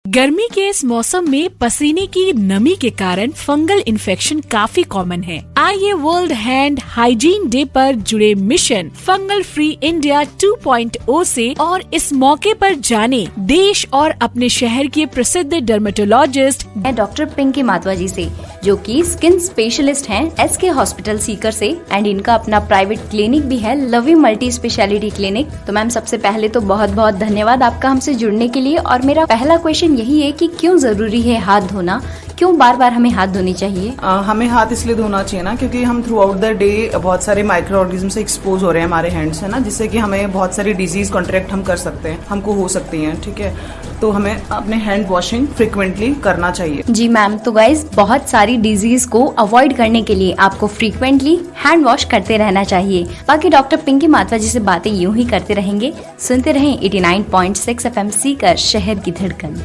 गर्मी के इस मौसम में पसीने की नमी के कारण फंगल इन्फेक्शन काफी कॉमन है। आइए वर्ल्ड हैंड हाइजीन डे पर जुड़े मिशन फंगल फ्री इंडिया 2.0 से और इस मौके पर जाने देश और अपने शहर के प्रसिद्ध डर्मेटोलॉजिस्ट डॉक्टर पिंकी मातवा जी से, जो कि स्किन स्पेशलिस्ट हैं एसके हॉस्पिटल सीकर से, एंड इनका अपना प्राइवेट क्लिनिक भी है, लवी मल्टी स्पेशलिटी क्लिनिक। तो मैम, सबसे पहले तो बहुत बहुत धन्यवाद आपका हमसे जुड़ने के लिए। और मेरा पहला क्वेश्चन यही है कि क्यों जरूरी है हाथ धोना, क्यों बार बार हमें हाथ धोनी चाहिए? हमें हाथ इसलिए धोना चाहिए ना, क्योंकि हम थ्रू आउट द डे बहुत सारे माइक्रो ऑर्गेनिज्म से एक्सपोज हो रहे हैं हमारे हैंड्स, है ना, जिससे कि हमें बहुत सारी डिजीज कॉन्ट्रैक्ट हम कर सकते हैं, हमको हो सकती हैं। ठीक है, तो हमें अपने हैंड वॉशिंग फ्रिक्वेंटली करना चाहिए। जी मैम, तो गाइज बहुत सारी डिजीज को अवॉइड करने के लिए आपको फ्रीक्वेंटली हैंड वॉश करते रहना चाहिए। बाकी डॉक्टर पिंकी मातवा जी से बातें यूं ही करते रहेंगे। सुनते रहें 89.6 FM सीकर, शहर की धड़कन।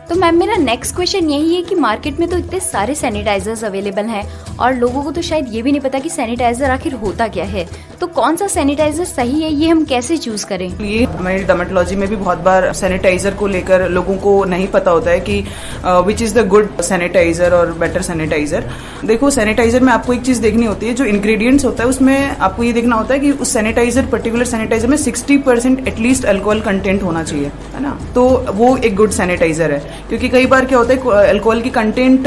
तो मैम, मेरा नेक्स्ट क्वेश्चन यही है कि मार्केट में तो इतने सारे सैनिटाइजर्स अवेलेबल हैं और लोगों को तो शायद ये भी नहीं पता कि सैनिटाइजर आखिर होता क्या है। तो कौन सा सैनिटाइजर सही है, ये हम कैसे चूज करें? ये हमारी डर्मेटोलॉजी में भी बहुत बार सैनिटाइजर को लेकर लोगों को नहीं पता होता है कि which is the good sanitiser और बेटर सैनिटाइजर। देखो, सैनिटाइजर में आपको एक चीज देखनी होती है, जो इंग्रेडिएंट्स होता है उसमें आपको ये देखना होता है कि उस सैनिटाइजर, पर्टिकुलर सैनिटाइजर में 60% एटलीस्ट अल्कोहल कंटेंट होना चाहिए, है ना, तो वो एक गुड सैनिटाइजर है। क्योंकि कई बार क्या होता है, अल्कोहल की कंटेंट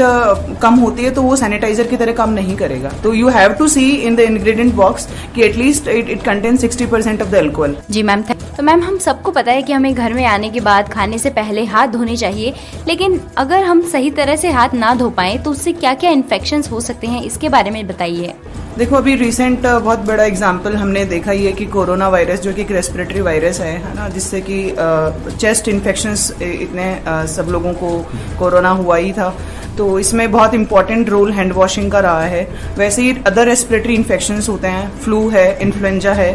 कम होती है तो वो सैनिटाइजर की तरह काम नहीं करेगा। तो you have to see in the ingredient box कि at least it contain 60% of the alcohol. जी मैम, तो मैम हम सबको पता है कि हमें घर में आने के बाद खाने से पहले हाथ धोने चाहिए, लेकिन अगर हम सही तरह से हाथ ना धो पाए तो उससे क्या क्या इन्फेक्शंस हो सकते हैं, इसके बारे में बताइए। देखो, अभी रिसेंट बहुत बड़ा एग्जाम्पल हमने देखा ही है कि कोरोना वायरस, जो कि एक रेस्पिरेटरी वायरस है ना, जिससे कि चेस्ट इन्फेक्शंस इतने सब लोगों को कोरोना हुआ ही था। तो इसमें बहुत इंपॉर्टेंट रोल हैंड वॉशिंग का रहा है। वैसे ही अदर रेस्पिरेटरी इन्फेक्शंस होते हैं, फ्लू है, इन्फ्लुएंजा है,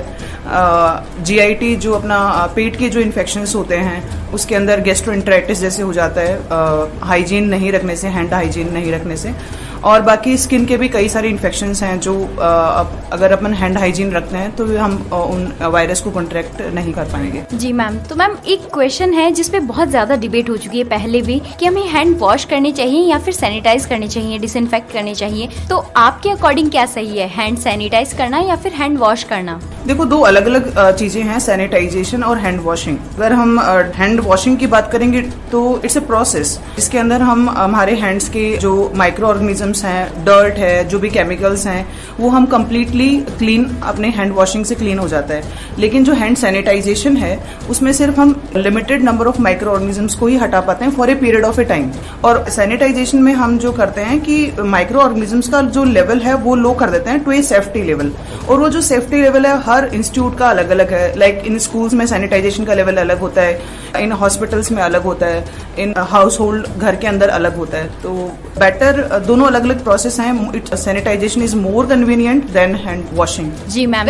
जीआईटी जो अपना पेट के जो इन्फेक्शंस होते हैं उसके अंदर गैस्ट्रोएंटेराइटिस जैसे हो जाता है हाइजीन नहीं रखने से, हैंड हाइजीन नहीं रखने से। और बाकी स्किन के भी कई सारे इन्फेक्शंस हैं जो अगर अपन हैंड हाइजीन रखते हैं तो हम उन वायरस को कॉन्ट्रैक्ट नहीं कर पाएंगे। जी मैम, तो मैम एक क्वेश्चन है जिसपे बहुत ज्यादा डिबेट हो चुकी है पहले भी, कि हमें हैंड वॉश करने चाहिए या फिर सैनिटाइज करने चाहिए, डिसइंफेक्ट करने चाहिए। तो आपके अकॉर्डिंग क्या सही है, हैंड सैनिटाइज करना या फिर हैंड वॉश करना? देखो, दो अलग अलग चीजें हैं, सैनिटाइजेशन और हैंड वॉशिंग। अगर हम हैंड वॉशिंग की बात करेंगे तो इट्स अ प्रोसेस, जिसके अंदर हम हमारे हैंड्स के जो माइक्रो ऑर्गेनिज्म हैं, डर्ट है, जो भी केमिकल्स हैं, वो हम कंप्लीटली क्लीन, अपने हैंड वॉशिंग से क्लीन हो जाता है। लेकिन जो हैंड सैनिटाइजेशन है उसमें सिर्फ हम limited number of micro organisms को ही हटा पाते हैं for a period of A time. और सैनिटाइजेशन में हम जो करते हैं कि माइक्रो ऑर्गेनिजम्स का जो लेवल है वो लो कर देते हैं टू ए सेफ्टी लेवल। और वो जो सेफ्टी लेवल है हर इंस्टीट्यूट का अलग अलग है। लाइक इन स्कूल्स में सैनिटाइजेशन का लेवल अलग होता है, इन हॉस्पिटल्स में अलग होता है, इन हाउस होल्ड घर के अंदर अलग होता है। तो बेटर दोनों अलग अलग प्रोसेस हैं। Sanitisation is more convenient than hand washing. जी मैम,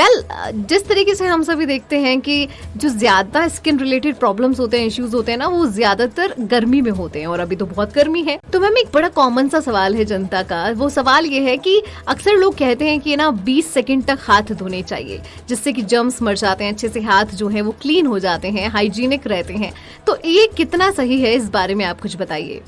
जिस तरीके से हम सभी देखते हैं कि जो ज्यादा स्किन रिलेटेड प्रॉब्लम्स होते हैं, इश्यूज होते हैं ना, वो ज्यादातर गर्मी में होते हैं और अभी तो बहुत गर्मी है। तो मैम, एक बड़ा कॉमन सा सवाल है जनता का, वो सवाल ये है कि अक्सर लोग कहते हैं कि ना 20 सेकंड तक हाथ धोने चाहिए, जिससे कि जर्म्स मर जाते हैं, अच्छे से हाथ जो है वो क्लीन हो जाते हैं, हाइजीनिक रहते हैं। तो ये कितना सही है, इस बारे में आप कुछ बताइए।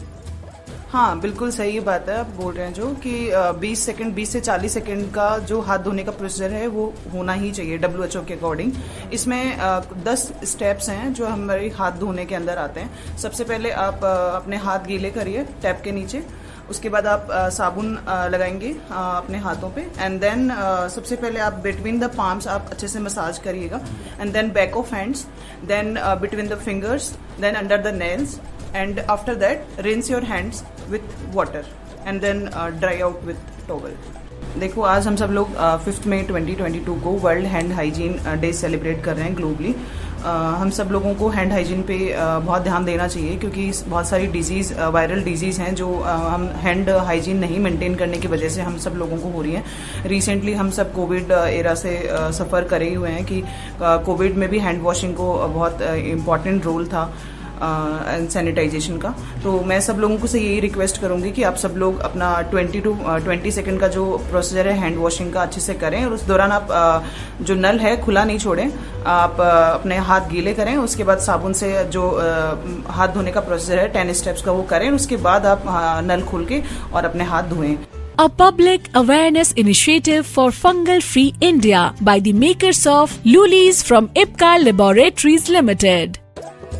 हाँ, बिल्कुल सही बात है, आप बोल रहे हैं जो कि 20 से 40 सेकंड का जो हाथ धोने का प्रोसीजर है वो होना ही चाहिए WHO के अकॉर्डिंग। इसमें 10 स्टेप्स हैं जो हमारे हाथ धोने के अंदर आते हैं। सबसे पहले आप अपने हाथ गीले करिए टैप के नीचे, उसके बाद आप साबुन लगाएंगे अपने हाथों पे, एंड देन सबसे पहले आप बिटवीन द पाम्स आप अच्छे से मसाज करिएगा, and then back of hands, then between the fingers, then under the nails, and after that rinse your hands with water and then dry out with towel। देखो, आज हम सब लोग 5 मई 2022 को world hand hygiene day celebrate कर रहे हैं globally. हम सब लोगों को हैंड हाइजीन पे बहुत ध्यान देना चाहिए, क्योंकि बहुत सारी डिजीज़, वायरल डिजीज़ हैं जो हम हैंड हाइजीन नहीं मेंटेन करने की वजह से हम सब लोगों को हो रही हैं। रिसेंटली हम सब कोविड एरा से सफ़र करे हुए हैं कि कोविड में भी हैंड वॉशिंग को बहुत इम्पॉर्टेंट रोल था। सैनिटाइजेशन का। तो मैं सब लोगों को से यही रिक्वेस्ट करूंगी कि आप सब लोग अपना 20 सेकंड का जो प्रोसीजर है हैंड वॉशिंग का अच्छे से करें, और उस दौरान आप जो नल है खुला नहीं छोड़ें, आप अपने हाथ गीले करें, उसके बाद साबुन से जो हाथ धोने का प्रोसीजर है 10 स्टेप्स का वो करें, उसके बाद आप नल खोल के और अपने हाथ धोएं। A public awareness initiative for Fungal Free India by the makers of Lulis from Ipca Laboratories Limited.